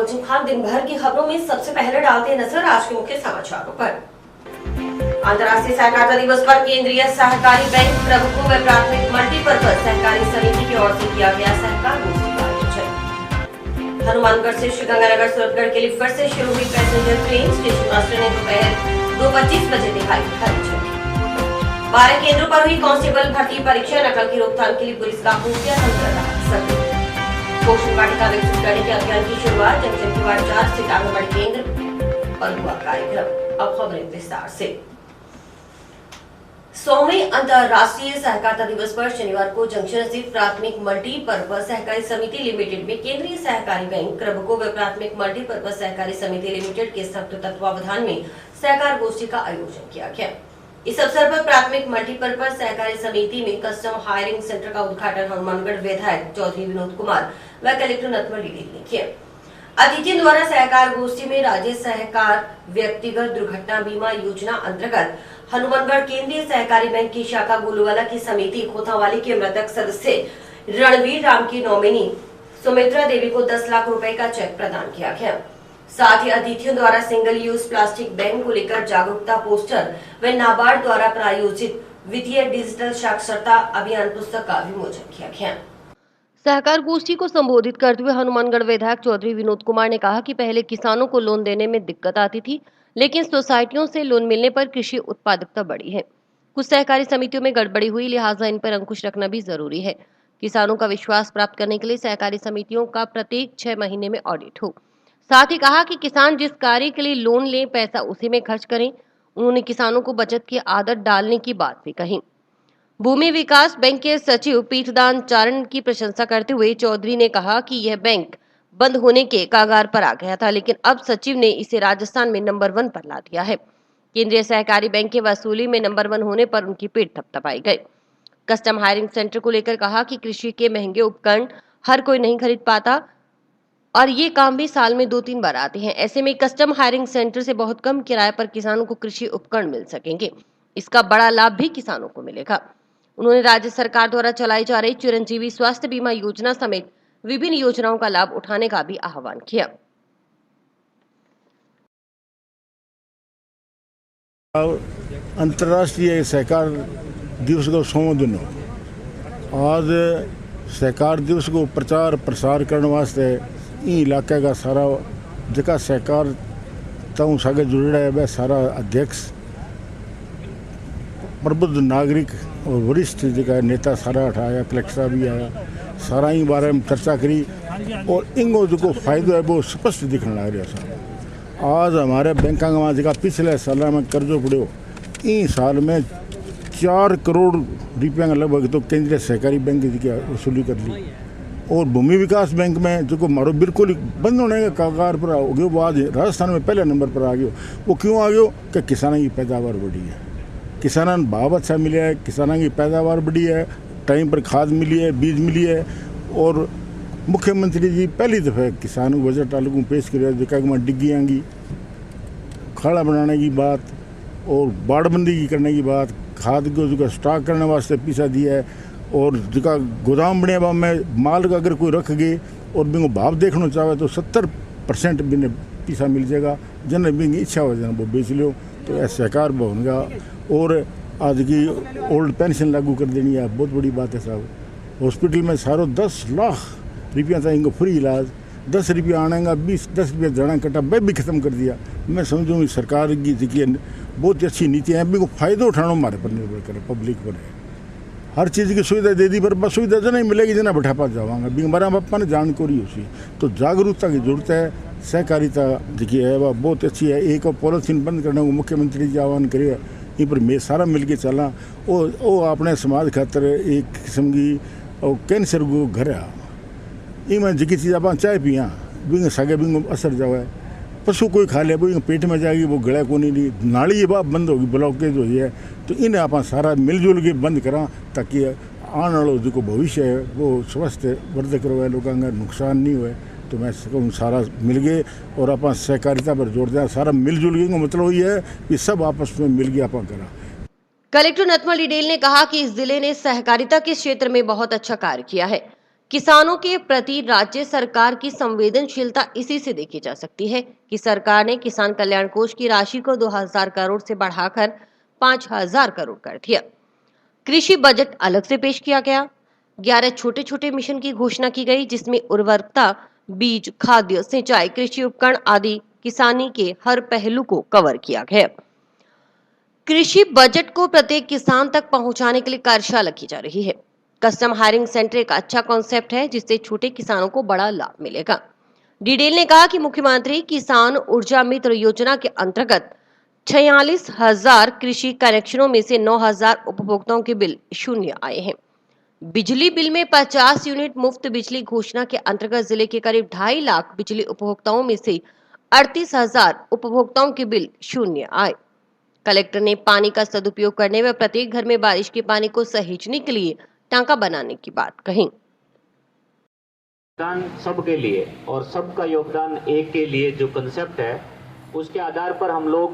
मुझे खान दिन भर की खबरों में सबसे पहले डालते हैं नजर आज के मुख्य समाचारों पर। अंतर्राष्ट्रीय सहकारिता दिवस पर केंद्रीय सहकारी बैंक प्रभुत्व व प्राथमिक मल्टीपर्पज सहकारी समिति की ओर से किया गया सहकार गोष्ठी का आयोजन। हनुमानगढ़ से श्रीगंगानगर सूरतगढ़ के लिए फिर से शुरू हुई पैसेंजर ट्रेन। स्टेशन मास्टर ने दोपहर 2:25 बजे दिखाई हरी झंडी। 12 केंद्रों पर हुई कांस्टेबल भर्ती परीक्षा। नकल की रोकथाम के लिए पुलिस का खुफिया तंत्र रहा सक्रिय। पोषण वाटिका विकसित करने के अभियान की शुरुआत। जंक्शन की वार्ड 4 स्थित आंगनबाड़ी केंद्र पर हुआ कार्यक्रम। अब खबरें विस्तार से। 100वें अंतर्राष्ट्रीय सहकारिता दिवस पर शनिवार को जंक्शन स्थित प्राथमिक मल्टीपर्पज सहकारी समिति लिमिटेड में केंद्रीय सहकारी बैंक क्रबको व प्राथमिक मल्टीपर्पज सहकारी समिति लिमिटेड के संयुक्त तत्वावधान में सहकार गोष्ठी का आयोजन किया गया। इस अवसर पर प्राथमिक मल्टीपर्पज सहकारी समिति में कस्टम हायरिंग सेंटर का उद्घाटन हनुमानगढ़ विधायक चौधरी विनोद कुमार व कलेक्टर नथमल डिडेल ने किया। अतिथियों द्वारा सहकार गोष्ठी में राज्य सहकार व्यक्तिगत दुर्घटना बीमा योजना अंतर्गत हनुमानगढ़ केंद्रीय सहकारी बैंक की शाखा गोलूवाला की समिति खोथावाली के मृतक सदस्य रणवीर राम की नॉमिनी सुमित्रा देवी को 10 लाख रुपए का चेक प्रदान किया गया। साथ ही अतिथियों द्वारा सिंगल यूज प्लास्टिक बैन को लेकर जागरूकता पोस्टर व नाबार्ड द्वारा प्रायोजित वित्तीय डिजिटल साक्षरता अभियान पुस्तक का विमोचन किया गया। सहकार गोष्ठी को संबोधित करते हुए हनुमानगढ़ विधायक चौधरी विनोद कुमार ने कहा कि पहले किसानों को लोन देने में दिक्कत आती थी, लेकिन सोसाइटियों से लोन मिलने पर कृषि उत्पादकता बढ़ी है। कुछ सहकारी समितियों में गड़बड़ी हुई, लिहाजा इन पर अंकुश रखना भी जरूरी है। किसानों का विश्वास प्राप्त करने के लिए सहकारी समितियों का प्रत्येक 6 महीने में ऑडिट हो। साथ ही कहा कि किसान जिस कार्य के लिए लोन लें, पैसा उसी में खर्च करें। उन्होंने किसानों को बचत की आदत डालने की बात भी कही। भूमि विकास बैंक के सचिव पीठदान चारण की प्रशंसा करते हुए चौधरी ने कहा कि यह बैंक बंद होने के कगार पर आ गया था, लेकिन अब सचिव ने इसे राजस्थान में नंबर 1 पर ला दिया है। केंद्रीय सहकारी बैंक के वसूली में नंबर 1 होने पर उनकी पीठ थपथपाई गई। कस्टम हायरिंग सेंटर को लेकर कहा कि कृषि के महंगे उपकरण हर कोई नहीं खरीद पाता और ये काम भी साल में 2-3 बार आते हैं। ऐसे में कस्टम हायरिंग सेंटर से बहुत कम किराए पर किसानों को कृषि उपकरण मिल सकेंगे। इसका बड़ा लाभ भी किसानों को मिलेगा। उन्होंने राज्य सरकार द्वारा चलाई जा रही चिरंजीवी स्वास्थ्य बीमा योजना समेत विभिन्न योजनाओं का लाभ उठाने का भी आह्वान किया। अंतर्राष्ट्रीय सहकार दिवस का 100वां दिन हो। आज सहकार दिवस को प्रचार प्रसार करने वास्ते इन इलाके का सारा जगह सहकार ताऊ सागे जुड़ा है, वह सारा अध्यक्ष प्रबुद्ध नागरिक और वरिष्ठ जगह नेता सारा उठाया, कलेक्टर भी आया, सारा ही बारे में चर्चा करी और इनको जो फायदा है वो स्पष्ट दिखने लग रहा। आज हमारे बैंक में जगह पिछले साल में कर्जो पड़ो, इन साल में 4 करोड़ रुपया लगभग तो केंद्रीय सहकारी बैंक की वसूली कर ली। और भूमि विकास बैंक में जो मारो बिल्कुल बंद होने के कगार पर हो गया, वो आज राजस्थान में पहले नंबर पर आ गया। वो क्यों आ गया कि किसानों की पैदावार बढ़ी है, किसानों ने भाव अच्छा मिला है, किसानों की पैदावार बढ़ी है, टाइम पर खाद मिली है, बीज मिली है। और मुख्यमंत्री जी पहली दफ़ा किसानों को बजट आलू पेश कर में डिग्गी आएंगी, खाड़ा बनाने की बात और बाड़बंदी की करने की बात, खाद को जो स्टॉक करने वास्ते पैसा दिया है। और जो गोदाम बने में माल का अगर कोई रख गए और बिंगो भाव देखना चाहे तो 70% बिने पैसा मिल जाएगा। जन बिंग इच्छा हो जाए वो बेच लो, तो ऐसा सहकार होगा। और आज की ओल्ड पेंशन लागू कर देनी है, बहुत बड़ी बात है साहब। हॉस्पिटल में सारो 10 लाख रुपया था इनको फ्री इलाज, 10 रुपया आनेगा, 10 रुपया जाना कटा वह भी खत्म कर दिया। मैं समझूँ सरकार की देखिए बहुत अच्छी नीति है, अभी को फायदा उठाना हमारे पर निर्भर करे, पब्लिक पर है। हर चीज़ की सुविधा दे दी, पर बस सुविधा जो नहीं मिलेगी जना बैठा पा जावांगा भी हमारा बापा ने जानकारी उसी। तो जागरूकता की जरूरत है। सहकारिता देखिए है वह बहुत अच्छी है। एक और पॉलिथीन बंद करने को मुख्यमंत्री जी आह्वान करे, इन पर मैं सारा मिल के चला। वो अपने समाज खातर एक किस्म की कैंसर को घर है, इनमें जी चीज़ आप चाय पिया बिंग सगे बिंग असर जाए, पशु कोई खा ले वो पेट में जाएगी, वो गला को नहीं नाली ये बात बंद होगी, ब्लॉकेज हो है। तो इन्हें आप सारा मिलजुल के बंद करा ताकि आने वाला जो भविष्य है वो स्वस्थ वर्धक रहे, लोगों का नुकसान नहीं हुए। तो मैं कहूँ सारा मिल गए और आप सहकारिता पर जोड़ दें, सारा मिलजुल गए। मतलब ये है कि सब आपस में मिल गया आप करा। कलेक्टर नथमल डिडेल ने कहा कि इस जिले ने सहकारिता के क्षेत्र में बहुत अच्छा कार्य किया है। किसानों के प्रति राज्य सरकार की संवेदनशीलता इसी से देखी जा सकती है कि सरकार ने किसान कल्याण कोष की राशि को 2000 करोड़ से बढ़ाकर 5000 करोड़ कर दिया। कृषि बजट अलग से पेश किया गया। 11 छोटे छोटे मिशन की घोषणा की गई, जिसमें उर्वरकता, बीज, खाद्य, सिंचाई, कृषि उपकरण आदि किसानी के हर पहलू को कवर किया गया। कृषि बजट को प्रत्येक किसान तक पहुंचाने के लिए कार्यशाला की जा रही है। कस्टम हायरिंग सेंटर एक अच्छा कॉन्सेप्ट है, जिससे छोटे किसानों को बड़ा लाभ मिलेगा। डीडेल ने कहा कि मुख्यमंत्री किसान ऊर्जा मित्र योजना के अंतर्गत 46,000 कृषि कनेक्शनों में से 9,000 उपभोक्ताओं के बिल शून्य आए हैं। बिजली बिल में 50 यूनिट मुफ्त बिजली घोषणा के अंतर्गत जिले के करीब 2.5 लाख बिजली उपभोक्ताओं में से 38,000 उपभोक्ताओं के बिल शून्य आए। कलेक्टर ने पानी का सदुपयोग करने व प्रत्येक घर में बारिश के पानी को सहेजने के लिए टांका बनाने की बात कही। योगदान सबके लिए और सबका योगदान एक के लिए जो कंसेप्ट है, उसके आधार पर हम लोग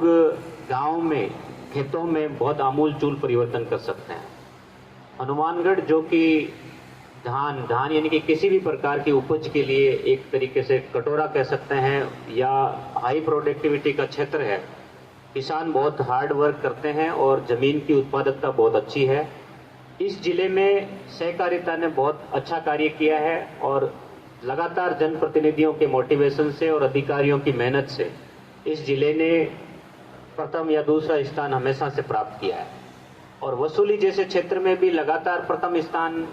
गांव में, खेतों में बहुत आमूल चूल परिवर्तन कर सकते हैं। हनुमानगढ़ जो कि धान यानी कि किसी भी प्रकार की उपज के लिए एक तरीके से कटोरा कह सकते हैं या हाई प्रोडक्टिविटी का क्षेत्र है। किसान बहुत हार्ड वर्क करते हैं और जमीन की उत्पादकता बहुत अच्छी है। इस जिले में सहकारिता ने बहुत अच्छा कार्य किया है और लगातार जनप्रतिनिधियों के मोटिवेशन से और अधिकारियों की मेहनत से इस जिले ने प्रथम या दूसरा स्थान हमेशा से प्राप्त किया है। और वसूली जैसे क्षेत्र में भी लगातार प्रथम स्थान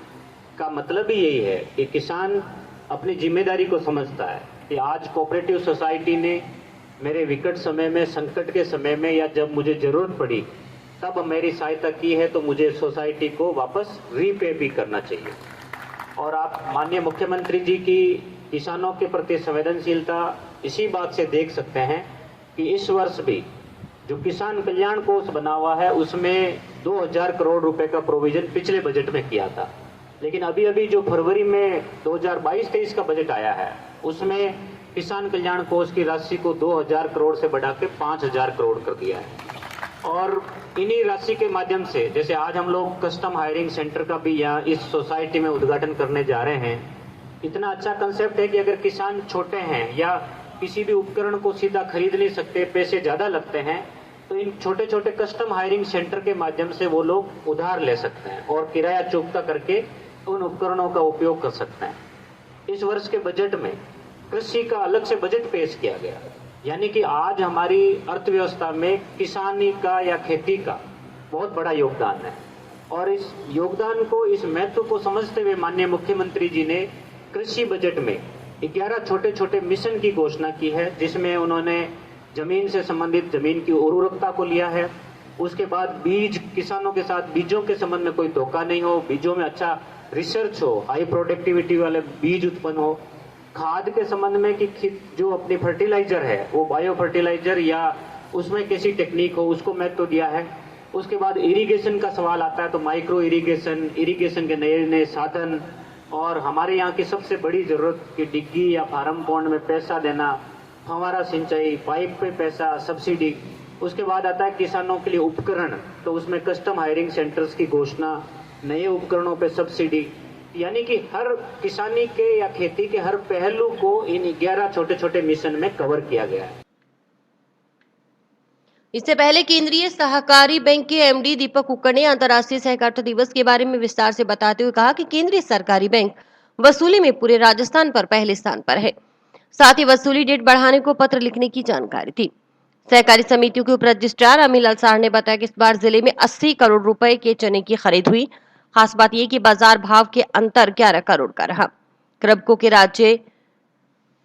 का मतलब ही यही है कि किसान अपनी जिम्मेदारी को समझता है कि आज कोऑपरेटिव सोसाइटी ने मेरे विकट समय में, संकट के समय में या जब मुझे जरूरत पड़ी तब मेरी सहायता की है, तो मुझे सोसाइटी को वापस रीपे भी करना चाहिए। और आप माननीय मुख्यमंत्री जी की किसानों के प्रति संवेदनशीलता इसी बात से देख सकते हैं कि इस वर्ष भी जो किसान कल्याण कोष बना हुआ है उसमें 2000 करोड़ रुपए का प्रोविजन पिछले बजट में किया था, लेकिन अभी जो फरवरी में 2022-23 का बजट आया है उसमें किसान कल्याण कोष की राशि को 2000 करोड़ से बढ़ा के 5000 करोड़ कर दिया है। और इन्हीं राशि के माध्यम से, जैसे आज हम लोग कस्टम हायरिंग सेंटर का भी यहाँ इस सोसाइटी में उद्घाटन करने जा रहे हैं। इतना अच्छा कंसेप्ट है कि अगर किसान छोटे हैं या किसी भी उपकरण को सीधा खरीद नहीं सकते, पैसे ज़्यादा लगते हैं, तो इन छोटे छोटे कस्टम हायरिंग सेंटर के माध्यम से वो लोग उधार ले सकते हैं और किराया चुकता करके उन उपकरणों का उपयोग कर सकते हैं। इस वर्ष के बजट में कृषि का अलग से बजट पेश किया गया, यानी कि आज हमारी अर्थव्यवस्था में किसानी का या खेती का बहुत बड़ा योगदान है। और इस योगदान को, इस महत्व को समझते हुए माननीय मुख्यमंत्री जी ने कृषि बजट में 11 छोटे छोटे मिशन की घोषणा की है, जिसमें उन्होंने जमीन से संबंधित जमीन की उर्वरकता को लिया है। उसके बाद बीज, किसानों के साथ बीजों के संबंध में कोई धोखा नहीं हो, बीजों में अच्छा रिसर्च हो, हाई प्रोडक्टिविटी वाले बीज उत्पन्न हो। खाद के संबंध में कि जो अपनी फर्टिलाइजर है वो बायो फर्टिलाइजर या उसमें कैसी टेक्निक हो, उसको महत्व दिया है। उसके बाद इरिगेशन का सवाल आता है, तो माइक्रो इरिगेशन के नए नए साधन, और हमारे यहाँ की सबसे बड़ी जरूरत कि डिग्गी या फार्म पॉन्ड में पैसा देना, फव्वारा सिंचाई, पाइप पे पैसा, सब्सिडी। उसके बाद आता है किसानों के लिए उपकरण, तो उसमें कस्टम हायरिंग सेंटर्स की घोषणा, नए उपकरणों पे सब्सिडी, यानी कि हर किसानी के या खेती के हर पहलू को इन 11 छोटे छोटे मिशन में कवर किया गया है। इससे पहले केंद्रीय सहकारी बैंक के एमडी दीपक कुक्कड़ ने अंतर्राष्ट्रीय सहकारिता दिवस के बारे में विस्तार से बताते हुए कहा कि केंद्रीय सरकारी बैंक वसूली में पूरे राजस्थान पर पहले स्थान पर है। साथ ही वसूली डेट बढ़ाने को पत्र लिखने की जानकारी थी। सहकारी समितियों के उप रजिस्ट्रार अमीलाल सार ने बताया कि इस बार जिले में 80 करोड़ रुपए के चने की खरीद हुई। खास बात यह कि बाजार भाव के अंतर 11 करोड़ का रहा। क्रबको के राज्य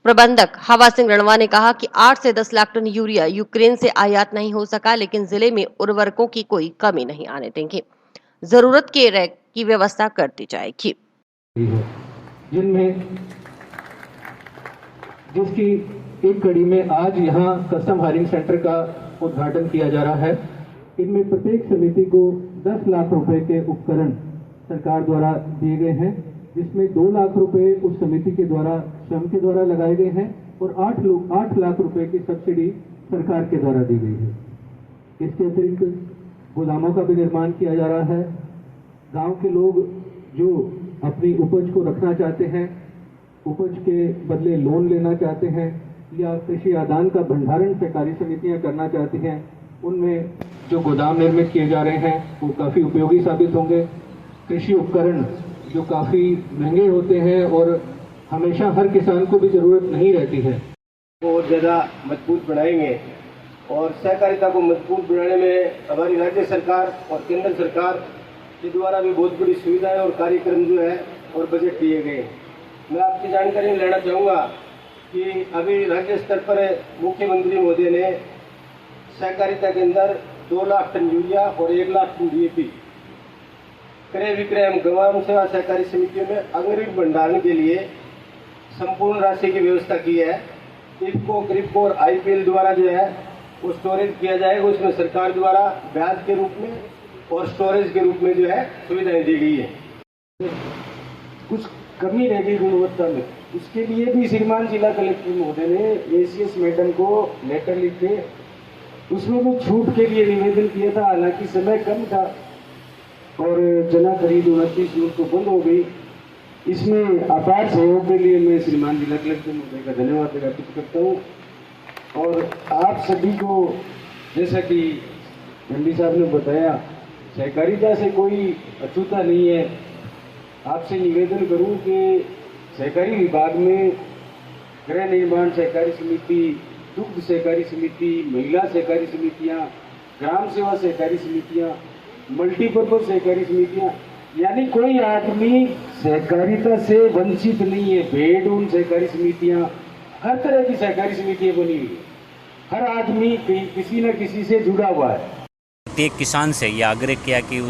प्रबंधक हवा सिंह रणवा ने कहा कि 8 से 10 लाख टन यूरिया यूक्रेन से आयात नहीं हो सका, लेकिन जिले में उर्वरकों की कोई कमी नहीं आने देंगे। जरूरत के रैक की व्यवस्था करती जाएगी। जिसकी एक कड़ी में आज यहाँ कस्टम हायरिंग सेंटर का उद्घाटन किया जा रहा है। इनमें प्रत्येक समिति को 10 लाख रुपए के उपकरण सरकार द्वारा दिए गए हैं, जिसमें 2 लाख रुपए उस समिति के द्वारा, श्रम के द्वारा लगाए गए हैं और 8 लाख रुपए की सब्सिडी सरकार के द्वारा दी गई है। इसके अतिरिक्त गोदामों का भी निर्माण किया जा रहा है। गांव के लोग जो अपनी उपज को रखना चाहते हैं, उपज के बदले लोन लेना चाहते हैं या कृषि आदान का भंडारण सहकारी समितियां करना चाहती हैं, उनमें जो गोदाम निर्मित किए जा रहे हैं वो काफ़ी उपयोगी साबित होंगे। कृषि उपकरण जो काफ़ी महंगे होते हैं और हमेशा हर किसान को भी ज़रूरत नहीं रहती है, और ज़्यादा मजबूत बनाएंगे और सहकारिता को मजबूत बनाने में हमारी राज्य सरकार और केंद्र सरकार के द्वारा भी बहुत बड़ी सुविधाएं और कार्यक्रम जो है और बजट दिए गए। मैं आपकी जानकारी लेना चाहूँगा कि अभी राज्य स्तर पर मुख्यमंत्री महोदय ने सहकारिता के अंदर 2 लाख टन यूरिया और 1 लाख टन DAP क्रय विक्रय एवं गवाम सेवा सहकारी समितियों में अग्रिम भंडारण के लिए संपूर्ण राशि की व्यवस्था की है। इफको, क्रिप्को और IPL द्वारा जो है वो स्टोरेज किया जाएगा, उसमें सरकार द्वारा ब्याज के रूप में और स्टोरेज के रूप में जो है सुविधाएं दी गई है। कुछ कमी रह गई गुणवत्ता में, उसके लिए भी श्रीमान जिला कलेक्टर महोदय ने ACS मैडम को लेटर लिख के उसमें भी छूट के लिए निवेदन किया था। हालांकि समय कम था और चना खरीद 29 जून को बंद हो गई। इसमें अपार सहयोग के लिए मैं श्रीमान जिला कलेक्टर महोदय का धन्यवाद व्यक्त करता हूँ। और आप सभी को, जैसा कि एमडी साहब ने बताया, सहकारिता से कोई अछूता नहीं है। आपसे निवेदन करूं कि सहकारी विभाग में गृह निर्माण सहकारी समिति, दुग्ध सहकारी समिति, महिला सहकारी समितियां, ग्राम सेवा सहकारी समितियां, मल्टीपर्पज सहकारी समितियां, यानी कोई आदमी सहकारिता से वंचित नहीं है। भेड़ ऊन सहकारी समितियां, हर तरह की सहकारी समितियां बनी हुई है। हर आदमी किसी न किसी से जुड़ा हुआ है। प्रत्येक किसान से यह आग्रह किया कि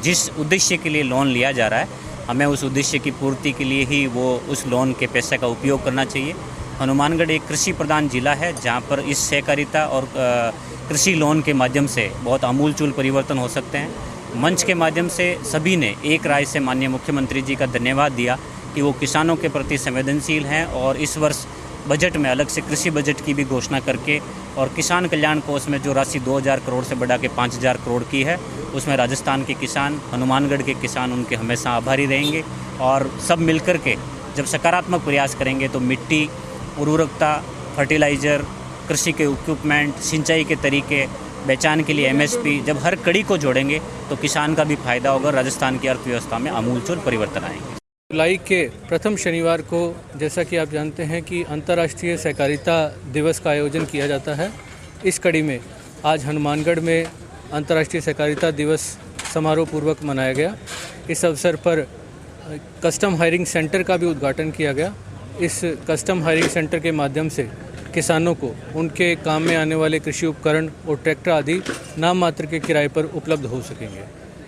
जिस उद्देश्य के लिए लोन लिया जा रहा है, हमें उस उद्देश्य की पूर्ति के लिए ही वो उस लोन के पैसे का उपयोग करना चाहिए। हनुमानगढ़ एक कृषि प्रधान जिला है, जहाँ पर इस सहकारिता और कृषि लोन के माध्यम से बहुत आमूलचूल परिवर्तन हो सकते हैं। मंच के माध्यम से सभी ने एक राय से माननीय मुख्यमंत्री जी का धन्यवाद दिया कि वो किसानों के प्रति संवेदनशील हैं और इस वर्ष बजट में अलग से कृषि बजट की भी घोषणा करके और किसान कल्याण कोष में जो राशि 2000 करोड़ से बढ़ा के 5000 करोड़ की है, उसमें राजस्थान के किसान, हनुमानगढ़ के किसान उनके हमेशा आभारी रहेंगे। और सब मिलकर के जब सकारात्मक प्रयास करेंगे तो मिट्टी, उर्वरकता, फर्टिलाइज़र, कृषि के इक्विपमेंट, सिंचाई के तरीके, पहचान के लिए MSP, जब हर कड़ी को जोड़ेंगे तो किसान का भी फायदा होगा, राजस्थान की अर्थव्यवस्था में आमूलचूल परिवर्तन आएंगे। जुलाई के प्रथम शनिवार को, जैसा कि आप जानते हैं कि अंतर्राष्ट्रीय सहकारिता दिवस का आयोजन किया जाता है। इस कड़ी में आज हनुमानगढ़ में अंतर्राष्ट्रीय सहकारिता दिवस समारोह पूर्वक मनाया गया। इस अवसर पर कस्टम हायरिंग सेंटर का भी उद्घाटन किया गया। इस कस्टम हायरिंग सेंटर के माध्यम से किसानों को उनके काम में आने वाले कृषि उपकरण और ट्रैक्टर आदि नाम मात्र के किराए पर उपलब्ध हो सकेंगे।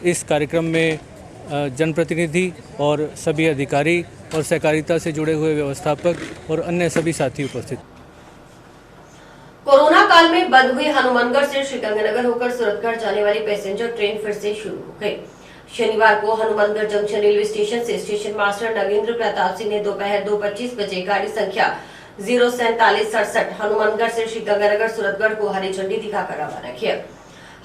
इस कार्यक्रम में जनप्रतिनिधि और सभी अधिकारी और सहकारिता से जुड़े हुए व्यवस्थापक और अन्य सभी साथी उपस्थित। कोरोना काल में बंद हुई हनुमानगढ़ से श्रीगंगानगर होकर सूरतगढ़ जाने वाली पैसेंजर ट्रेन फिर से शुरू हो गई। शनिवार को हनुमानगढ़ जंक्शन रेलवे स्टेशन से स्टेशन मास्टर नगेंद्र प्रताप सिंह ने दोपहर 2:25 बजे गाड़ी संख्या 04767 हनुमानगढ़ से श्रीगंगानगर सूरतगढ़ को हरी झंडी दिखाकर रवाना किया।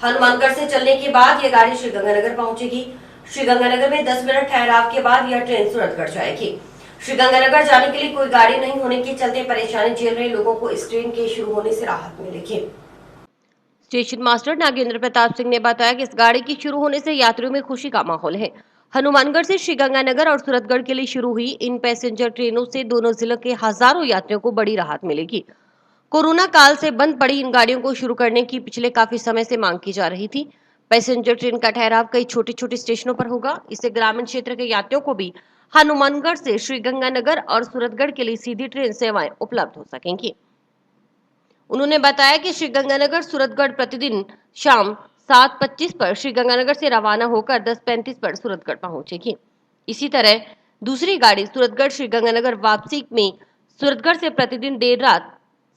हनुमानगढ़ से चलने के बाद यह गाड़ी श्रीगंगानगर पहुंचेगी। श्रीगंगानगर में 10 मिनट ठहराव के बाद यह ट्रेन सूरतगढ़ जाएगी। श्रीगंगानगर जाने के लिए कोई गाड़ी नहीं होने के चलते परेशानी झेल रहे लोगों को इस ट्रेन के शुरू होने से राहत मिलेगी। स्टेशन मास्टर नागेंद्र प्रताप सिंह ने बताया कि इस गाड़ी की शुरू होने से यात्रियों में खुशी का माहौल है। हनुमानगढ़ से श्रीगंगानगर और सूरतगढ़ के लिए शुरू हुई इन पैसेंजर ट्रेनों से दोनों जिलों के हजारों यात्रियों को बड़ी राहत मिलेगी। कोरोना काल से बंद पड़ी इन गाड़ियों को शुरू करने की पिछले काफी समय से मांग की जा रही थी। पैसेंजर ट्रेन का ठहराव कई छोटे छोटे स्टेशनों पर होगा। इससे ग्रामीण क्षेत्र के यात्रियों को भी हनुमानगढ़ से श्रीगंगानगर और सूरतगढ़ के लिए सीधी ट्रेन सेवाएं उपलब्ध हो सकेंगी। उन्होंने बताया कि श्रीगंगानगर सूरतगढ़ प्रतिदिन शाम 7:25 पर श्रीगंगानगर से रवाना होकर 10:35 पर सूरतगढ़ पहुंचेगी। इसी तरह दूसरी गाड़ी सूरतगढ़ श्रीगंगानगर वापसी में सूरतगढ़ से प्रतिदिन देर रात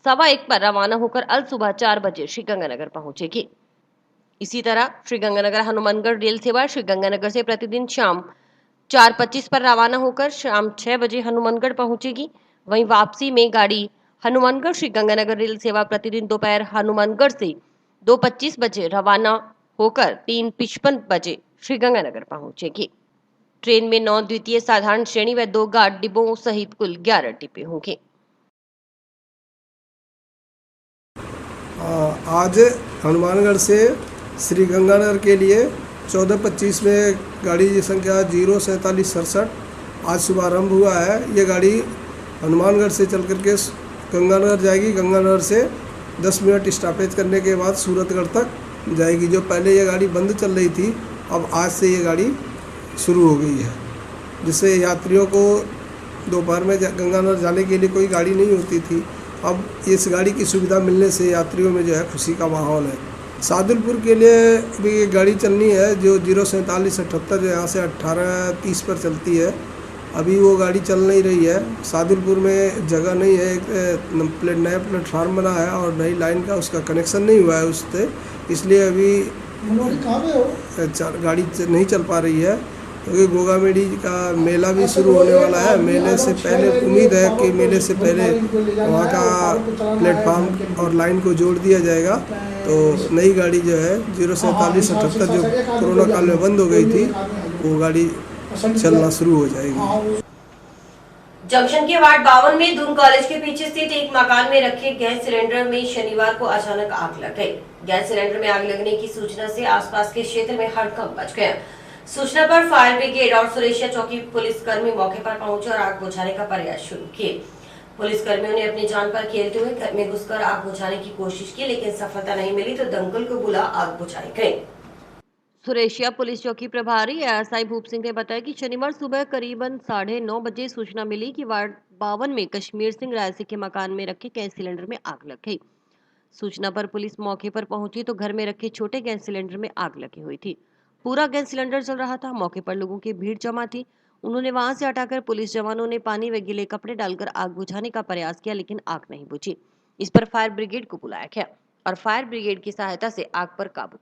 1:15 पर रवाना होकर अल सुबह 4 बजे श्रीगंगानगर पहुंचेगी। इसी तरह श्रीगंगानगर हनुमानगढ़ रेल सेवा श्रीगंगानगर से प्रतिदिन शाम 4:25 पर रवाना होकर शाम 6 बजे हनुमानगढ़ पहुंचेगी। वहीं वापसी में गाड़ी हनुमानगढ़ श्रीगंगानगर रेल सेवा प्रतिदिन दोपहर हनुमानगढ़ से 2:25 बजे रवाना होकर 3:55 बजे श्रीगंगानगर पहुंचेगी। ट्रेन में 9 द्वितीय साधारण श्रेणी व 2 गार्ड डिब्बों सहित कुल 11 डिब्बे होंगे। आज हनुमानगढ़ से श्री गंगानगर के लिए 14:25 में गाड़ी संख्या 04767 आज शुभारंभ हुआ है। ये गाड़ी हनुमानगढ़ से चल करके गंगानगर जाएगी। गंगानगर से 10 मिनट स्टॉपेज करने के बाद सूरतगढ़ तक जाएगी। जो पहले ये गाड़ी बंद चल रही थी, अब आज से ये गाड़ी शुरू हो गई है, जिससे यात्रियों को दोपहर में गंगानगर जाने के लिए कोई गाड़ी नहीं होती थी। अब इस गाड़ी की सुविधा मिलने से यात्रियों में जो है खुशी का माहौल है। सादुलपुर के लिए भी एक गाड़ी चलनी है जो 04778 जो यहाँ से 18:30 पर चलती है। अभी वो गाड़ी चल नहीं रही है। सादुलपुर में जगह नहीं है, एक नया प्लेटफार्म बना है और नई लाइन का उसका कनेक्शन नहीं हुआ है उससे, इसलिए अभी गाड़ी नहीं चल पा रही है। क्योंकि गोगामेडी का मेला भी शुरू होने वाला है। मेले से पहले उम्मीद है कि मेले से पहले वहाँ का प्लेटफार्म और लाइन को जोड़ दिया जाएगा, तो नई गाड़ी जो है 04778 जो कोरोना काल में बंद हो गई थी, वो गाड़ी चलना शुरू हो जाएगी। जंक्शन के वार्ड 52 में दून कॉलेज के पीछे स्थित एक मकान में रखे गैस सिलेंडर में शनिवार को अचानक आग लग गई। गैस सिलेंडर में आग लगने की सूचना से आसपास के क्षेत्र में हड़कंप मच गया। सूचना पर फायर ब्रिगेड और सुरेशिया चौकी पुलिसकर्मी मौके पर पहुंचे और आग बुझाने का प्रयास शुरू किए। पुलिसकर्मियों ने अपनी जान पर खेलते हुए घर में घुसकर आग बुझाने की कोशिश की, लेकिन सफलता नहीं मिली तो दमकल को बुला आग बुझाई गई। सुरेशिया पुलिस चौकी प्रभारी एएसआई भूप सिंह ने बताया कि शनिवार सुबह करीबन 9:30 बजे सूचना मिली कि वार्ड 52 में कश्मीर सिंह रायसी के मकान में रखे गैस सिलेंडर में आग लग गई। सूचना पर पुलिस मौके पर पहुंची तो घर में रखे छोटे गैस सिलेंडर में आग लगी हुई थी। पूरा गैस सिलेंडर जल रहा था। मौके पर लोगों की भीड़ जमा थी। उन्होंने वहां से हटाकर पुलिस जवानों ने पानी व गीले कपड़े डालकर आग बुझाने का प्रयास किया, लेकिन आग नहीं बुझी। इस पर फायर ब्रिगेड को बुलाया गया और फायर ब्रिगेड की सहायता से आग पर काबू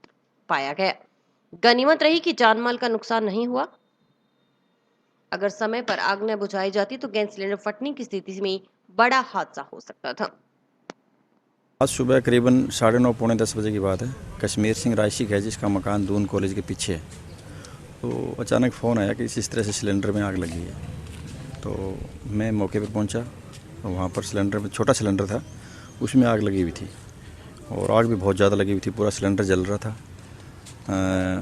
पाया गया। गनीमत रही कि जानमाल का नुकसान नहीं हुआ। अगर समय पर आग न बुझाई जाती तो गैस सिलेंडर फटने की स्थिति में बड़ा हादसा हो सकता था। आज सुबह करीबन 9:30 पौने 10 बजे की बात है। कश्मीर सिंह रायसी है जिसका मकान दून कॉलेज के पीछे है। तो अचानक फ़ोन आया कि इस तरह से सिलेंडर में आग लगी है। तो मैं मौके पर पहुंचा। तो वहाँ पर सिलेंडर में छोटा सिलेंडर था, उसमें आग लगी हुई थी और आग भी बहुत ज़्यादा लगी हुई थी। पूरा सिलेंडर जल रहा था।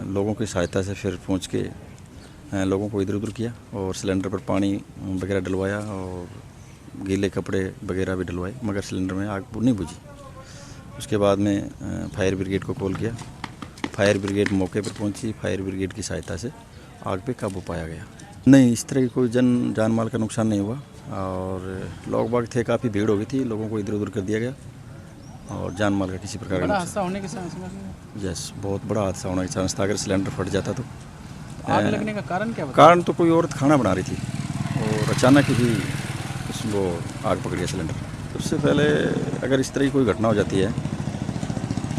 लोगों की सहायता से फिर पहुँच के लोगों को इधर उधर किया और सिलेंडर पर पानी वगैरह डलवाया और गीले कपड़े वगैरह भी डलवाए, मगर सिलेंडर में आग नहीं बुझी। उसके बाद में फायर ब्रिगेड को कॉल किया। फायर ब्रिगेड मौके पर पहुंची। फायर ब्रिगेड की सहायता से आग पे काबू पाया गया। नहीं, इस तरह की कोई जान माल का नुकसान नहीं हुआ और लोग बाग थे, काफ़ी भीड़ हो गई थी, लोगों को इधर उधर कर दिया गया और जान माल का किसी प्रकार का हादसा होने के चांस? यस, बहुत बड़ा हादसा होने का चांस था। अगर सिलेंडर फट जाता तो। आग लगने का कारण क्या बताया? कारण तो कोई औरत खाना बना रही थी और अचानक ही वो आग पकड़ गया सिलेंडर। सबसे पहले अगर इस तरह की कोई घटना हो जाती है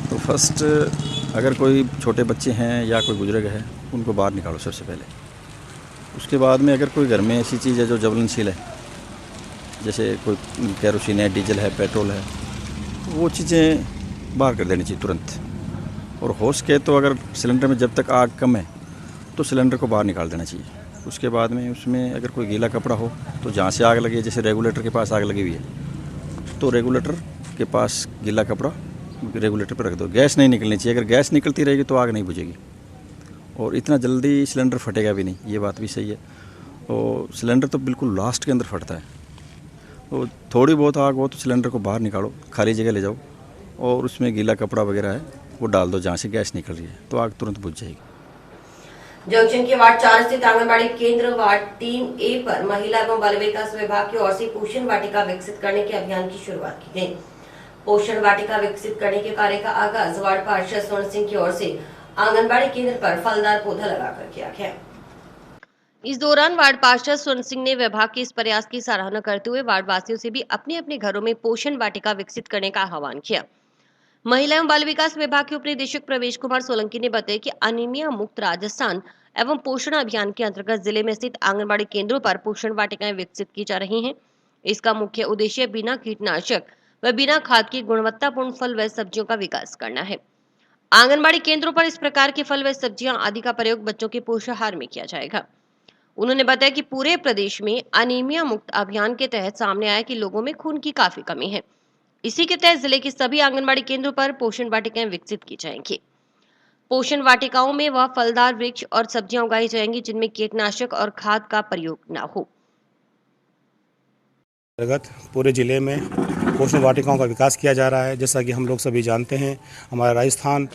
तो फर्स्ट, अगर कोई छोटे बच्चे हैं या कोई बुजुर्ग है उनको बाहर निकालो सबसे पहले। उसके बाद में अगर कोई घर में ऐसी चीज़ है जो ज्वलनशील है, जैसे कोई केरोसिन है, डीजल है, पेट्रोल है, तो वो चीज़ें बाहर कर देनी चाहिए तुरंत। और हो सके तो अगर सिलेंडर में जब तक आग कम है तो सिलेंडर को बाहर निकाल देना चाहिए। उसके बाद में उसमें अगर कोई गीला कपड़ा हो तो जहाँ से आग लगी है, जैसे रेगुलेटर के पास आग लगी हुई है तो रेगुलेटर के पास गीला कपड़ा रेगुलेटर पर रख दो। गैस नहीं निकलनी चाहिए। अगर गैस निकलती रहेगी तो आग नहीं बुझेगी और इतना जल्दी सिलेंडर फटेगा भी नहीं, ये बात भी सही है। और सिलेंडर तो बिल्कुल लास्ट के अंदर फटता है। तो थोड़ी बहुत आग हो तो सिलेंडर को बाहर निकालो, खाली जगह ले जाओ और उसमें गीला कपड़ा वगैरह है वो डाल दो जहाँ से गैस निकल रही है, तो आग तुरंत बुझ जाएगी। जंक्शन के वार्ड 4 स्थित आंगनबाड़ी केंद्र वार्ड 3A पर महिला एवं बाल विकास विभाग की ओर से पोषण वाटिका विकसित करने के अभियान की शुरुआत की गई। पोषण वाटिका विकसित करने के कार्य का आगाज वार्ड पार्षद स्वर्ण सिंह की ओर से आंगनबाड़ी केंद्र पर फलदार पौधा लगाकर किया गया। इस दौरान वार्ड पार्षद स्वर्ण सिंह ने विभाग के इस प्रयास की सराहना करते हुए वार्ड वासियों से भी अपने अपने घरों में पोषण वाटिका विकसित करने का आह्वान किया। महिला एवं बाल विकास विभाग के उपनिदेशक प्रवेश कुमार सोलंकी ने बताया कि अनीमिया मुक्त राजस्थान एवं पोषण अभियान के अंतर्गत जिले में स्थित आंगनबाड़ी केंद्रों पर पोषण वाटिकाएं विकसित की जा रही हैं। इसका मुख्य उद्देश्य बिना कीटनाशक व बिना खाद की गुणवत्तापूर्ण फल व सब्जियों का विकास करना है। आंगनबाड़ी केंद्रों पर इस प्रकार के फल व सब्जियां आदि का प्रयोग बच्चों के पोषाहार में किया जाएगा। उन्होंने बताया कि पूरे प्रदेश में अनीमिया मुक्त अभियान के तहत सामने आया कि लोगों में खून की काफी कमी है। इसी के तहत जिले के सभी आंगनबाड़ी केंद्रों पर पोषण वाटिकाएं विकसित की जाएंगी। पोषण वाटिकाओं में वह फलदार वृक्ष और सब्जियां उगाई जाएंगी जिनमें कीटनाशक और खाद का प्रयोग न हो। अंतर्गत पूरे ज़िले में पोषण वाटिकाओं का विकास किया जा रहा है। जैसा कि हम लोग सभी जानते हैं, हमारा राजस्थान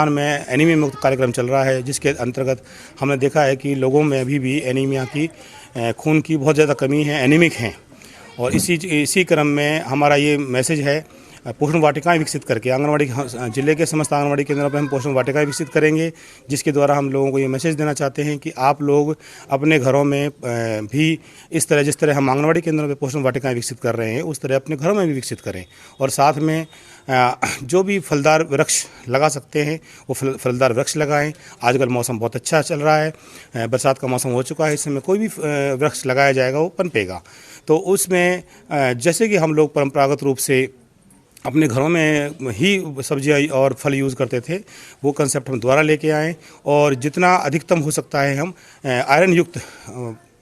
में एनीमिया मुक्त कार्यक्रम चल रहा है, जिसके अंतर्गत हमने देखा है कि लोगों में अभी भी एनीमिया की खून की बहुत ज़्यादा कमी है, एनीमिक हैं। और इसी क्रम में हमारा ये मैसेज है, पोषण वाटिकाएं विकसित करके आंगनबाड़ी जिले के समस्त आंगनबाड़ी केंद्रों पर हम पोषण वाटिकाएं विकसित करेंगे, जिसके द्वारा हम लोगों को ये मैसेज देना चाहते हैं कि आप लोग अपने घरों में भी जिस तरह हम आंगनबाड़ी केंद्रों पर पोषण वाटिकाएं विकसित कर रहे हैं, उस तरह अपने घरों में भी विकसित करें। और साथ में जो भी फलदार वृक्ष लगा सकते हैं वो फलदार वृक्ष लगाएं। आजकल मौसम बहुत अच्छा चल रहा है, बरसात का मौसम हो चुका है, इस समय कोई भी वृक्ष लगाया जाएगा वो पनपेगा। तो उसमें जैसे कि हम लोग परंपरागत रूप से अपने घरों में ही सब्जियां और फल यूज़ करते थे, वो कंसेप्ट हम दोबारा लेके आएँ और जितना अधिकतम हो सकता है हम आयरन युक्त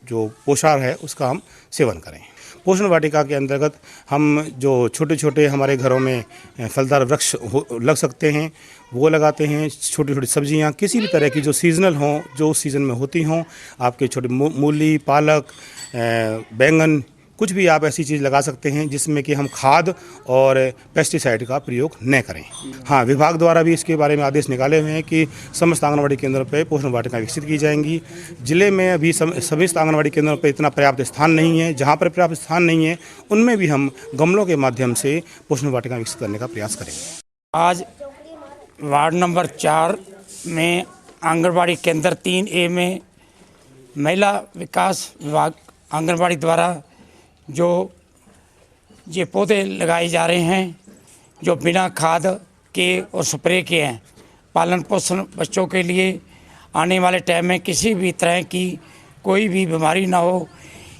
जो पोषाहार है उसका हम सेवन करें। पोषण वाटिका के अंतर्गत हम जो छोटे छोटे हमारे घरों में फलदार वृक्ष लग सकते हैं वो लगाते हैं। छोटी छोटी सब्जियां किसी भी तरह की जो सीजनल हों, जो उस सीज़न में होती हों, आपके छोटे मूली, पालक, बैंगन, कुछ भी आप ऐसी चीज़ लगा सकते हैं जिसमें कि हम खाद और पेस्टिसाइड का प्रयोग न करें। हाँ, विभाग द्वारा भी इसके बारे में आदेश निकाले हुए हैं कि समस्त आंगनबाड़ी केंद्रों पर पोषण वाटिकाएं विकसित की जाएंगी। जिले में अभी सभी आंगनबाड़ी केंद्रों पर इतना पर्याप्त स्थान नहीं है। जहाँ पर पर्याप्त स्थान नहीं है उनमें भी हम गमलों के माध्यम से पोषण वाटिकाएं विकसित करने का प्रयास करेंगे। आज वार्ड नंबर 4 में आंगनबाड़ी केंद्र 3A में महिला विकास विभाग आंगनबाड़ी द्वारा जो ये पौधे लगाए जा रहे हैं, जो बिना खाद के और स्प्रे के हैं, पालन पोषण बच्चों के लिए आने वाले टाइम में किसी भी तरह की कोई भी बीमारी ना हो,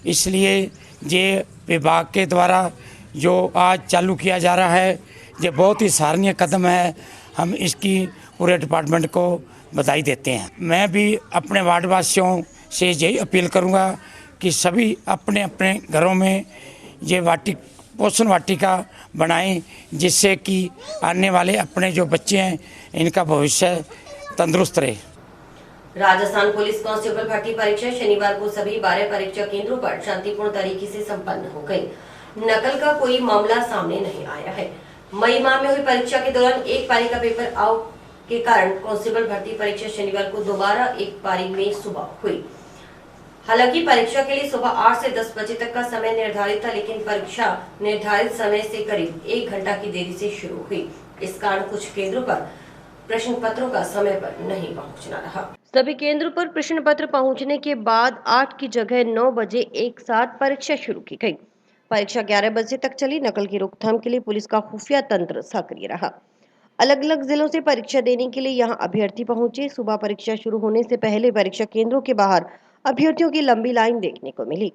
इसलिए ये विभाग के द्वारा जो आज चालू किया जा रहा है ये बहुत ही सराहनीय कदम है। हम इसकी पूरे डिपार्टमेंट को बधाई देते हैं। मैं भी अपने वार्डवासियों से यही अपील करूंगा कि सभी अपने अपने घरों में ये पोषण वाटिका बनाएं, जिससे कि आने वाले अपने जो बच्चे हैं इनका भविष्य तंदुरुस्त रहे। राजस्थान पुलिस कांस्टेबल भर्ती परीक्षा शनिवार को सभी 12 परीक्षा केंद्रों पर शांतिपूर्ण तरीके से संपन्न हो गई। नकल का कोई मामला सामने नहीं आया है। मई माह में हुई परीक्षा के दौरान एक पारी का पेपर आउट के कारण कांस्टेबल भर्ती परीक्षा शनिवार को दोबारा एक पारी में सुबह हुई। हालांकि परीक्षा के लिए सुबह 8 से 10 बजे तक का समय निर्धारित था, लेकिन परीक्षा निर्धारित समय से करीब 1 घंटा की देरी से शुरू हुई। इस कारण कुछ केंद्रों पर प्रश्न पत्रों का समय पर नहीं पहुंचना रहा। सभी केंद्रों पर प्रश्न पत्र पहुंचने के बाद 8 की जगह 9 बजे एक साथ परीक्षा शुरू की गई। परीक्षा 11 बजे तक चली। नकल की रोकथाम के लिए पुलिस का खुफिया तंत्र सक्रिय रहा। अलग अलग जिलों से परीक्षा देने के लिए यहां अभ्यर्थी पहुंचे। सुबह परीक्षा शुरू होने से पहले परीक्षा केंद्रों के बाहर अभ्यर्थियों की लंबी लाइन देखने को मिली।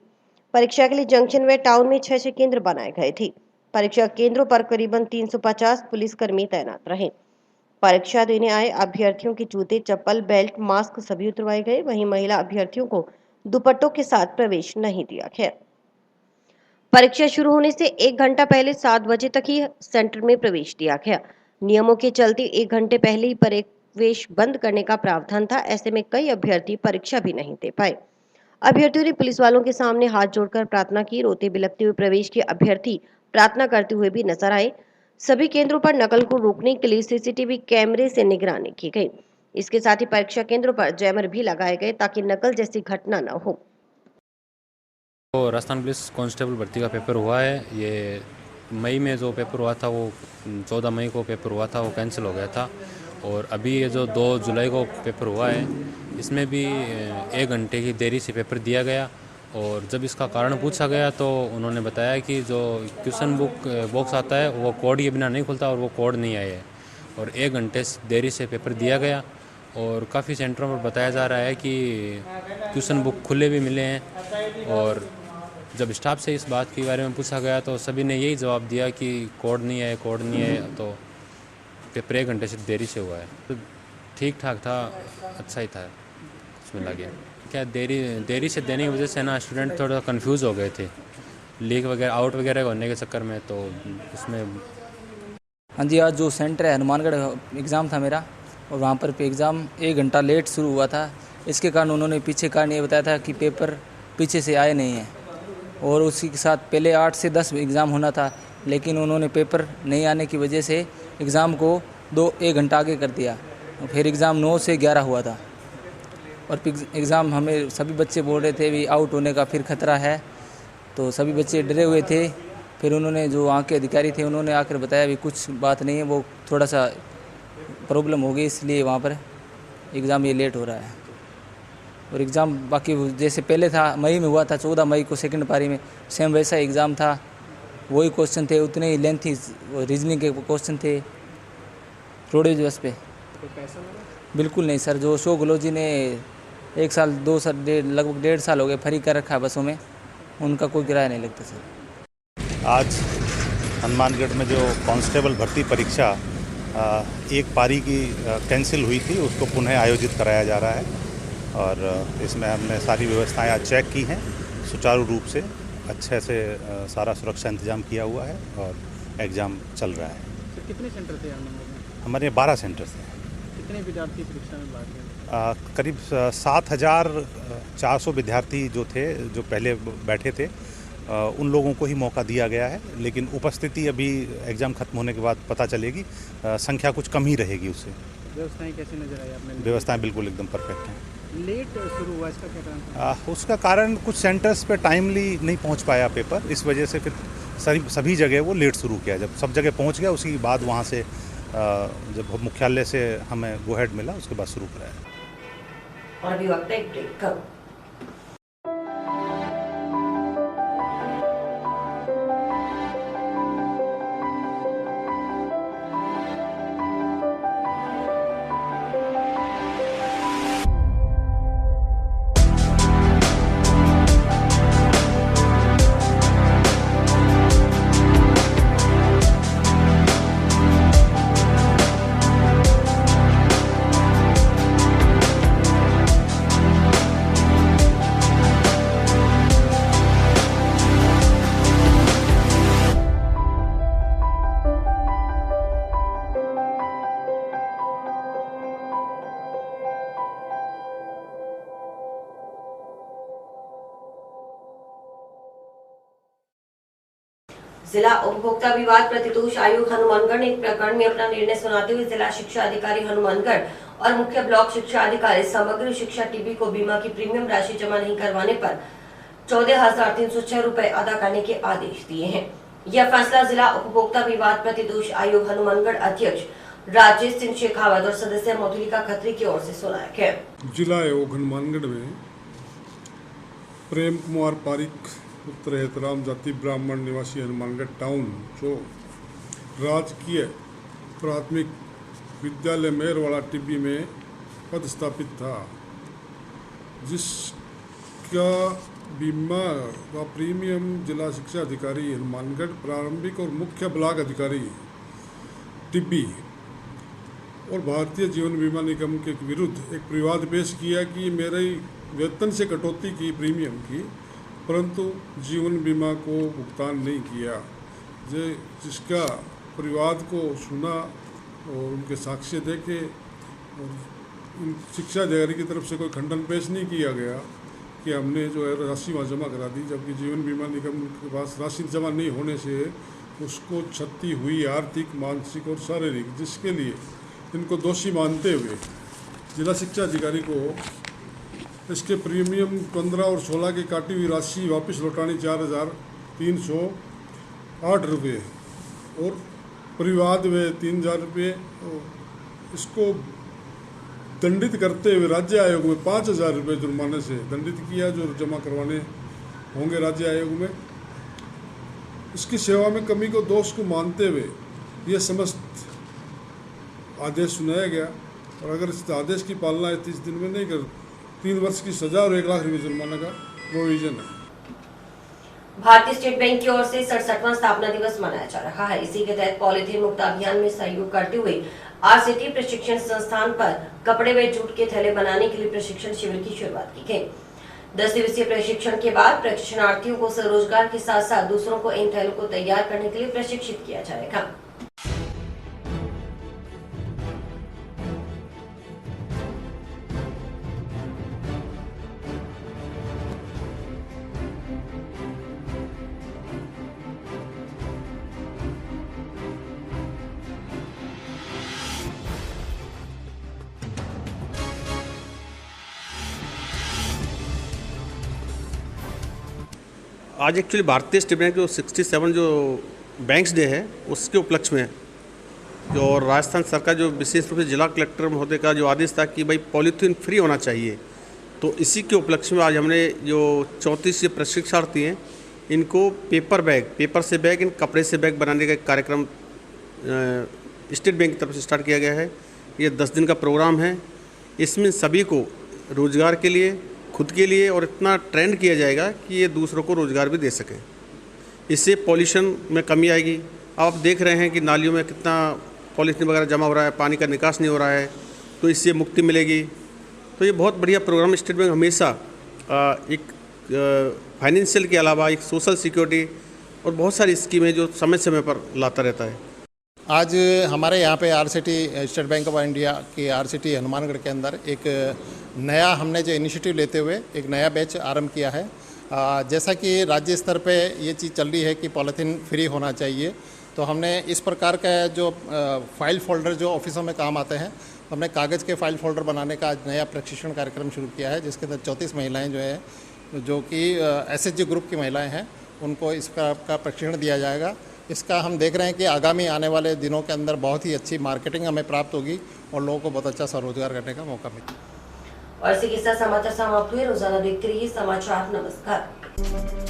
परीक्षा के लिए जंक्शन व टाउन में 6 केंद्र बनाए गए थे। परीक्षा केंद्रों पर करीबन 350 पुलिसकर्मी तैनात रहे। परीक्षा देने आए अभ्यर्थियों के जूते, चप्पल, बेल्ट, मास्क सभी उतरवाए गए। वहीं महिला अभ्यर्थियों को दुपट्टों के साथ प्रवेश नहीं दिया गया। परीक्षा शुरू होने से 1 घंटा पहले 7 बजे तक ही सेंटर में प्रवेश दिया गया। नियमों के चलते 1 घंटे पहले ही प्रवेश बंद करने का प्रावधान था। ऐसे में कई अभ्यर्थी परीक्षा भी नहीं दे पाए। अभ्यर्थियों ने पुलिस वालों के सामने हाथ जोड़कर प्रार्थना की। रोते बिलखते हुए प्रवेश के अभ्यर्थी प्रार्थना करते हुए भी नजर आए। सभी केंद्रों पर नकल को रोकने के लिए सीसीटीवी कैमरे से निगरानी की गई। इसके साथ ही परीक्षा केंद्रों पर जैमर भी लगाए गए ताकि नकल जैसी घटना न हो। तो राजस्थान पुलिस कांस्टेबल भर्ती का पेपर हुआ है। ये मई में जो पेपर हुआ था वो 14 मई को पेपर हुआ था, वो कैंसिल हो गया था। और अभी ये जो 2 जुलाई को पेपर हुआ है इसमें भी 1 घंटे की देरी से पेपर दिया गया। और जब इसका कारण पूछा गया तो उन्होंने बताया कि जो क्वेश्चन बॉक्स आता है वो कोड के बिना नहीं खुलता और वो कोड नहीं आया है और 1 घंटे देरी से पेपर दिया गया। और काफ़ी सेंटरों पर बताया जा रहा है कि क्वेश्चन बुक खुले भी मिले हैं। और जब स्टाफ से इस बात के बारे में पूछा गया तो सभी ने यही जवाब दिया कि कोड नहीं है, कोड नहीं है। तो पेपर 1 घंटे से देरी से हुआ है। तो ठीक ठाक था, अच्छा ही था। उसमें लगे। क्या देरी से देने की वजह से ना स्टूडेंट थोड़ा कंफ्यूज हो गए थे, लीक वगैरह आउट वगैरह होने के चक्कर में, तो उसमें। हाँ जी, आज जो सेंटर है हनुमानगढ़ एग्ज़ाम था मेरा, और वहाँ पर एग्ज़ाम 1 घंटा लेट शुरू हुआ था। इसके कारण उन्होंने पीछे कारण ये बताया था कि पेपर पीछे से आए नहीं हैं, और उसी के साथ पहले 8 से 10 एग्ज़ाम होना था, लेकिन उन्होंने पेपर नहीं आने की वजह से एग्ज़ाम को 1 घंटा आगे कर दिया। फिर एग्ज़ाम 9 से 11 हुआ था, और एग्ज़ाम हमें सभी बच्चे बोल रहे थे भी आउट होने का फिर खतरा है, तो सभी बच्चे डरे हुए थे। फिर उन्होंने जो वहाँ के अधिकारी थे उन्होंने आकर बताया भी कुछ बात नहीं है, वो थोड़ा सा प्रॉब्लम हो गई, इसलिए वहाँ पर एग्ज़ाम ये लेट हो रहा है। और एग्ज़ाम बाकी जैसे पहले था मई में हुआ था, 14 मई को सेकंड पारी में सेम वैसा एग्ज़ाम था, वही क्वेश्चन थे, उतने ही लेंथी रीजनिंग के क्वेश्चन थे रोडेज बस पे। बिल्कुल नहीं सर, जो शोगोलॉजी ने 1 साल 2 साल लगभग 1.5 साल हो गए फ्री कर रखा है बसों में, उनका कोई किराया नहीं लगता सर। आज हनुमानगढ़ में जो कांस्टेबल भर्ती परीक्षा एक पारी की कैंसिल हुई थी, उसको पुनः आयोजित कराया जा रहा है, और इसमें हमने सारी व्यवस्थाएं आज चेक की हैं, सुचारू रूप से अच्छे से सारा सुरक्षा इंतजाम किया हुआ है और एग्ज़ाम चल रहा है। तो कितने सेंटर थे हमारे 12 सेंटर थे। कितने विद्यार्थी परीक्षा में भाग लिया? करीब 7,400 विद्यार्थी जो थे, जो पहले बैठे थे, उन लोगों को ही मौका दिया गया है, लेकिन उपस्थिति अभी एग्ज़ाम खत्म होने के बाद पता चलेगी, संख्या कुछ कम ही रहेगी उससे। व्यवस्थाएं कैसी नजर आई आपने? व्यवस्थाएं बिल्कुल एकदम परफेक्ट हैं। लेट शुरू हुआ, इसका क्या कारण था? उसका कारण कुछ सेंटर्स पे टाइमली नहीं पहुंच पाया पेपर, इस वजह से फिर सभी जगह वो लेट शुरू किया। जब सब जगह पहुंच गया उसके बाद वहाँ से जब मुख्यालय से हमें गो हेड मिला, उसके बाद शुरू कराया। और अभी वक्त है एक ब्रेक का। जिला उपभोक्ता विवाद प्रतितोष आयोग हनुमानगढ़ ने एक प्रकरण में अपना निर्णय सुनाते हुए जिला शिक्षा अधिकारी हनुमानगढ़ और मुख्य ब्लॉक शिक्षा अधिकारी समग्र शिक्षा टीबी को बीमा की प्रीमियम राशि जमा नहीं करवाने पर 14,306 रुपए अदा करने के आदेश दिए हैं। यह फैसला जिला उपभोक्ता विवाद प्रतितोष आयोग हनुमानगढ़ अध्यक्ष राजेश सिंह शेखावत और सदस्य मधुलिका खत्री की ओर से सुनाया गया। जिला आयोग हनुमानगढ़ में प्रेम कुमार पारिक पुत्र हेतराम जाति ब्राह्मण निवासी हनुमानगढ़ टाउन, जो राजकीय प्राथमिक विद्यालय मेहरवाड़ा टिब्बी में पदस्थापित था, जिसका बीमा का प्रीमियम जिला शिक्षा अधिकारी हनुमानगढ़ प्रारंभिक और मुख्य ब्लॉक अधिकारी टिब्बी और भारतीय जीवन बीमा निगम के विरुद्ध एक विवाद पेश किया कि मेरे वेतन से कटौती की प्रीमियम की, परंतु जीवन बीमा को भुगतान नहीं किया। जिसका परिवाद को सुना और उनके साक्ष्य देखे और शिक्षा अधिकारी की तरफ से कोई खंडन पेश नहीं किया गया कि हमने जो है राशि वहाँ जमा करा दी, जबकि जीवन बीमा निगम के पास राशि जमा नहीं होने से उसको क्षति हुई आर्थिक, मानसिक और शारीरिक, जिसके लिए इनको दोषी मानते हुए जिला शिक्षा अधिकारी को इसके प्रीमियम 15 और 16 की काटी हुई राशि वापस लौटानी 4,308 रुपये और परिवाद व 3,000 रुपये इसको दंडित करते हुए राज्य आयोग में 5,000 रुपये जुर्माने से दंडित किया, जो जमा करवाने होंगे राज्य आयोग में। इसकी सेवा में कमी को दोष को मानते हुए यह समस्त आदेश सुनाया गया, और अगर इस आदेश की पालना 30 दिन में नहीं कर 3 वर्ष की सजा और 1 लाख रुपये जुर्माना का प्रोविजन है। भारतीय स्टेट बैंक की ओर से 67वां स्थापना दिवस मनाया जा रहा है। इसी के तहत पॉलीथीन मुक्त अभियान में सहयोग करते हुए आरसीटी प्रशिक्षण संस्थान पर कपड़े व जूट के थैले बनाने के लिए प्रशिक्षण शिविर की शुरुआत की गई। 10 दिवसीय प्रशिक्षण के बाद प्रशिक्षणार्थियों को स्वरोजगार के साथ साथ दूसरों को इन थैलों को तैयार करने के लिए प्रशिक्षित किया जाएगा। आज एक्चुअली भारतीय स्टेट बैंक जो 67 जो बैंक्स डे है उसके उपलक्ष्य में जो और राजस्थान सरकार जो विशेष रूप से जिला कलेक्टर महोदय का जो आदेश था कि भाई पॉलीथीन फ्री होना चाहिए, तो इसी के उपलक्ष्य में आज हमने जो 34 प्रशिक्षणार्थी हैं इनको पेपर से बैग इन कपड़े से बैग बनाने का कार्यक्रम स्टेट बैंक की तरफ से स्टार्ट किया गया है। ये 10 दिन का प्रोग्राम है। इसमें सभी को रोजगार के लिए, खुद के लिए और इतना ट्रेंड किया जाएगा कि ये दूसरों को रोज़गार भी दे सके। इससे पॉल्यूशन में कमी आएगी। अब आप देख रहे हैं कि नालियों में कितना पॉलीथीन वगैरह जमा हो रहा है, पानी का निकास नहीं हो रहा है, तो इससे मुक्ति मिलेगी। तो ये बहुत बढ़िया प्रोग्राम स्टेट बैंक हमेशा एक फाइनेंशियल के अलावा एक सोशल सिक्योरिटी और बहुत सारी स्कीमें जो समय समय पर लाता रहता है। आज हमारे यहाँ पे RCT state bank of India की RCT हनुमानगढ़ के अंदर एक नया हमने जो इनिशिएटिव लेते हुए एक नया बैच आरंभ किया है। जैसा कि राज्य स्तर पे ये चीज़ चल रही है कि पॉलीथीन फ्री होना चाहिए, तो हमने इस प्रकार का जो फाइल फोल्डर जो ऑफिसों में काम आते हैं, तो हमने कागज़ के फाइल फोल्डर बनाने का आज नया प्रशिक्षण कार्यक्रम शुरू किया है, जिसके अंदर 34 महिलाएँ जो है जो कि SHG ग्रुप की महिलाएँ हैं उनको इसका प्रशिक्षण दिया जाएगा। इसका हम देख रहे हैं कि आगामी आने वाले दिनों के अंदर बहुत ही अच्छी मार्केटिंग हमें प्राप्त होगी और लोगों को बहुत अच्छा स्वरोजगार करने का मौका मिलेगा। और इसी के साथ समाचार समाप्त हुए। रोजाना देखते रहिए समाचार। नमस्कार।